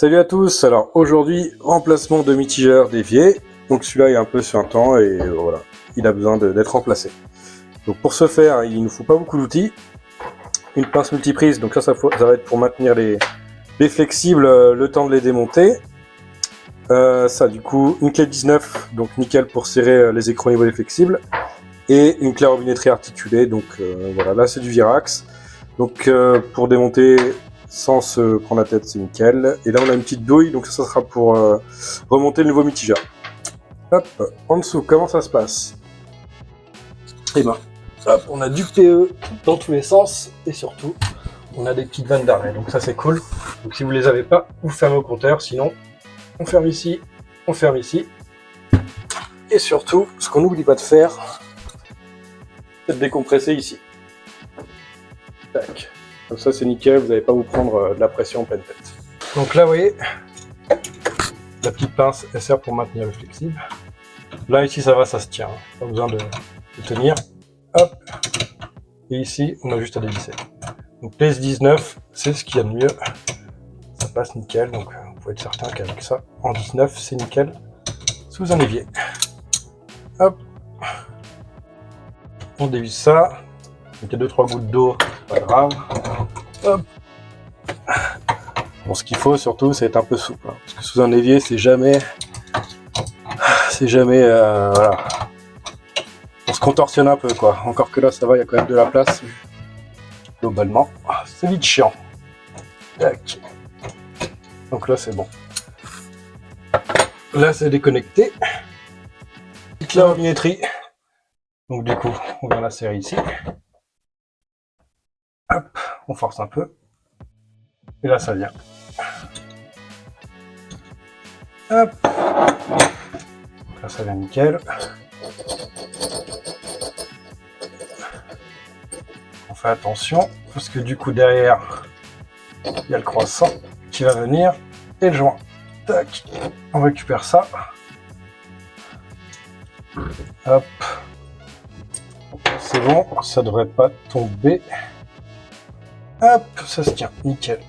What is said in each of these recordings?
Salut à tous, alors aujourd'hui, remplacement de mitigeur dévié. Donc celui-là est un peu suintant et voilà, il a besoin d'être remplacé. Donc pour ce faire, il ne nous faut pas beaucoup d'outils. Une pince multiprise, donc ça va être pour maintenir les flexibles le temps de les démonter. Ça du coup, une clé 19, donc nickel pour serrer les écrans au niveau des flexibles. Et une clé robinetterie articulée, donc voilà, là c'est du Virax. Donc pour démonter sans se prendre la tête, c'est nickel. Et là on a une petite douille, donc ça sera pour remonter le nouveau mitigeur. Hop, en dessous, comment ça se passe? Eh ben, hop, on a du PE dans tous les sens, et surtout, on a des petites vannes d'arrêt, donc ça c'est cool. Donc si vous les avez pas, vous fermez au compteur, sinon on ferme ici, et surtout, ce qu'on n'oublie pas de faire, c'est de décompresser ici. Tac. Comme ça c'est nickel, vous n'allez pas vous prendre de la pression en pleine tête. Donc là vous voyez, la petite pince elle sert pour maintenir le flexible. Là ici ça va, ça se tient, pas besoin de tenir. Hop. Et ici on a juste à dévisser. Donc les 19 c'est ce qu'il y a de mieux. Ça passe nickel, donc vous pouvez être certain qu'avec ça, en 19 c'est nickel sous un évier. Hop. On dévisse ça. Donc il y a 2-3 gouttes d'eau, pas grave. Hop. Bon, ce qu'il faut surtout, c'est être un peu souple, hein, parce que sous un évier, c'est jamais, voilà. On se contorsionne un peu, quoi. Encore que là, ça va, il y a quand même de la place. Globalement, c'est vite chiant. Tac. Donc là, c'est bon. Là, c'est déconnecté. Petite la robinetterie. Donc du coup, on vient la serrer ici. Hop, on force un peu. Et là, ça vient. Hop. Là, ça vient nickel. On fait attention, parce que du coup, derrière, il y a le croissant qui va venir et le joint. Tac. On récupère ça. Hop. C'est bon, ça devrait pas tomber. Hop, ça se tient, nickel.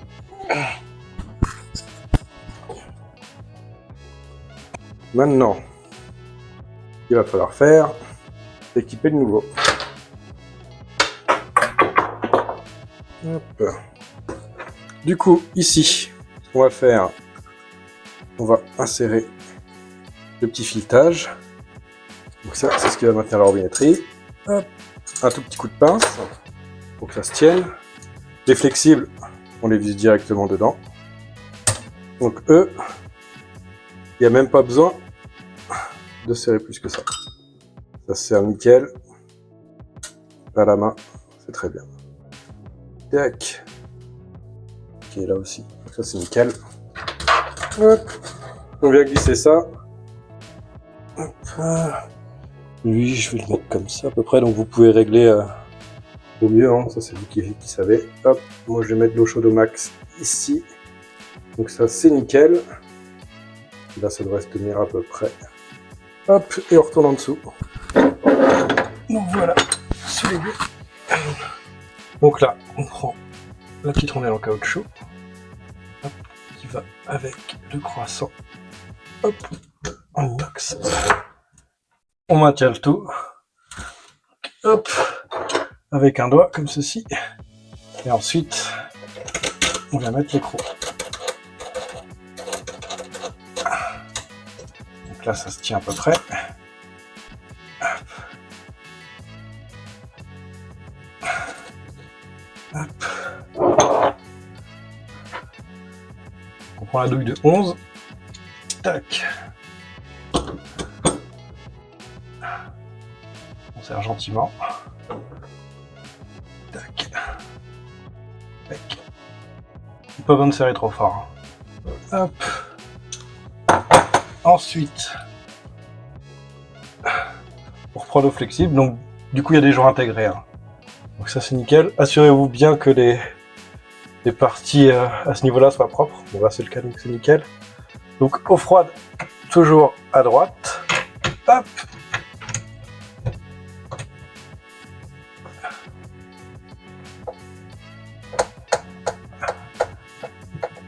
Maintenant, il va falloir faire, équiper le nouveau. Hop. Du coup, ici, ce qu'on va faire, on va insérer le petit filetage. Donc ça, c'est ce qui va maintenir la robinetterie. Hop. Un tout petit coup de pince pour que ça se tienne. Les flexibles, on les vise directement dedans. Donc eux, il n'y a même pas besoin de serrer plus que ça. Ça se serre nickel. À la main, c'est très bien. Tac. Ok, là aussi. Ça c'est nickel. Hop. On vient glisser ça. Hop. Lui, je vais le mettre comme ça à peu près. Donc vous pouvez régler au mieux. Hein. Ça c'est vous qui savez. Hop. Moi je vais mettre l'eau chaude au max ici. Donc ça c'est nickel. Là ça devrait se tenir à peu près. Hop, et on retourne en dessous. Donc voilà, sous les deux. Donc là, on prend la petite rondelle en caoutchouc, hop, qui va avec le croissant, hop, en inox. On maintient le tout, hop, avec un doigt comme ceci, et ensuite, on vient mettre l'écrou. Donc là, ça se tient à peu près. Hop. On prend la douille de 11. Tac. On serre gentiment. Tac. Tac. Pas besoin de serrer trop fort. Hop. Ensuite, on reprend nos flexibles. Donc, du coup, il y a des joints intégrés. Hein. Donc ça, c'est nickel. Assurez-vous bien que les parties à ce niveau-là soient propres. Bon, là, c'est le cas, donc c'est nickel. Donc, eau froide, toujours à droite. Hop.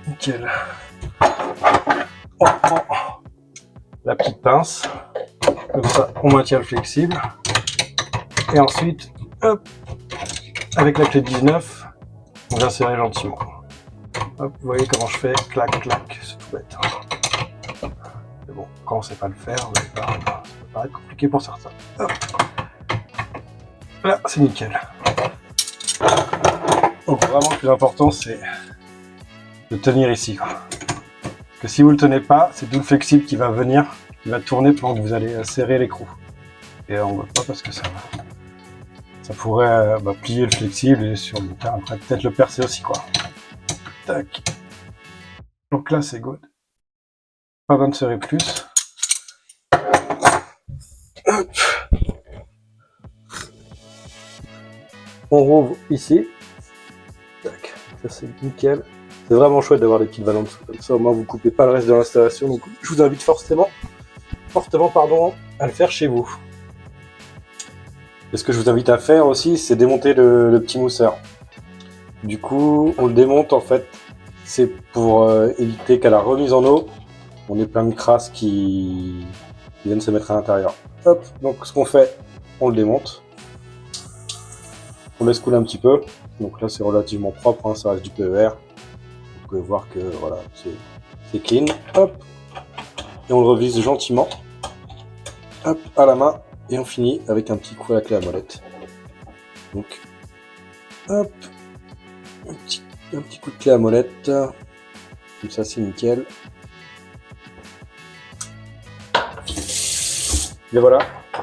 Nickel. on prend la petite pince, comme ça on maintient le flexible, et ensuite, hop, avec la clé de 19, on vient serrer gentiment. Hop, vous voyez comment je fais, clac, clac, c'est tout bête. Mais bon, quand on ne sait pas le faire, ça peut paraître compliqué pour certains. Hop. Là, c'est nickel. Donc vraiment, le plus important, c'est de tenir ici, quoi. Parce que si vous ne le tenez pas, c'est tout le flexible qui va venir, qui va tourner pendant que vous allez serrer l'écrou. Et on ne veut pas parce que ça pourrait plier le flexible et sur le temps, après peut-être le percer aussi, quoi. Tac. Donc là, c'est good. Pas besoin de serrer plus. Hop. On rouvre ici. Tac. Ça, c'est nickel. C'est vraiment chouette d'avoir des petites vannes en dessous. Comme ça, au moins, vous ne coupez pas le reste de l'installation. Donc, je vous invite fortement à le faire chez vous. Et ce que je vous invite à faire aussi, c'est démonter le petit mousseur. Du coup, on le démonte en fait, c'est pour éviter qu'à la remise en eau, on ait plein de crasses qui viennent se mettre à l'intérieur. Hop, donc ce qu'on fait, on le démonte. On laisse couler un petit peu. Donc là, c'est relativement propre, hein, ça reste du PER. Vous pouvez voir que voilà, c'est clean. Hop, et on le revise gentiment. Hop, à la main. Et on finit avec un petit coup à la clé à molette. Donc, hop, un petit coup de clé à molette. Comme ça, c'est nickel. Et voilà.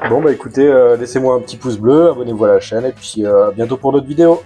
Bon, bah écoutez, laissez-moi un petit pouce bleu, abonnez-vous à la chaîne et puis à bientôt pour d'autres vidéos.